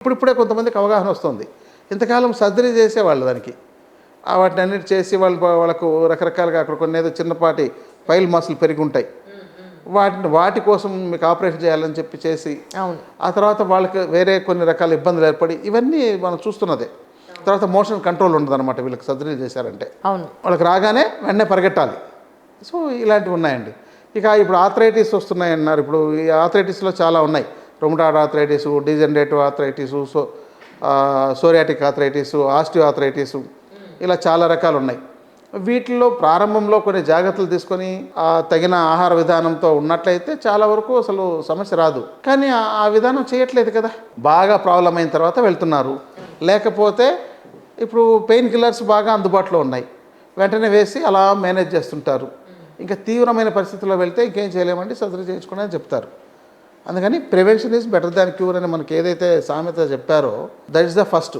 ఇప్పుడిప్పుడే కొంతమందికి అవగాహన వస్తుంది. ఇంతకాలం సర్జరీ చేసేవాళ్ళు దానికి. వాటిని అన్నిటి చేసి వాళ్ళకు రకరకాలుగా అక్కడ కొన్ని ఏదో చిన్నపాటి పైల్ మసిల్ పెరిగి ఉంటాయి. వాటి కోసం మీకు ఆపరేషన్ చేయాలని చెప్పి చేసి ఆ తర్వాత వాళ్ళకి వేరే కొన్ని రకాల ఇబ్బందులు ఏర్పడి ఇవన్నీ మనం చూస్తున్నదే. తర్వాత మోషన్ కంట్రోల్ ఉండదన్నమాట వీళ్ళకి సర్జరీ చేశారంటే. వాళ్ళకి రాగానే వెంటనే పరిగెట్టాలి. సో ఇలాంటివి ఉన్నాయండి. ఇక ఇప్పుడు ఆర్థరైటిస్ వస్తున్నాయన్నారు. ఇప్పుడు ఈ ఆర్థరైటిస్లో చాలా ఉన్నాయి. Rheumatoid arthritis, degenerative arthritis, psoriatic arthritis, osteo arthritis, ఇలా చాలా రకాలు ఉన్నాయి. వీటిల్లో ప్రారంభంలో కొన్ని జాగ్రత్తలు తీసుకొని తగిన ఆహార విధానంతో ఉన్నట్లయితే చాలా వరకు అసలు సమస్య రాదు. కానీ ఆ విధానం చేయట్లేదు కదా. బాగా ప్రాబ్లం అయిన తర్వాత వెళ్తున్నారు. లేకపోతే ఇప్పుడు పెయిన్ కిల్లర్స్ బాగా అందుబాటులో ఉన్నాయి, వెంటనే వేసి అలా మేనేజ్ చేస్తుంటారు. ఇంకా తీవ్రమైన పరిస్థితుల్లో వెళ్తే ఇంకేం చేయలేమండి, సర్జరీ చేయించుకుని చెప్తారు. అందుకని prevention is better than cure అని మనకి ఏదైతే సామెత చెప్పారో దట్ ఈస్ ద ఫస్ట్.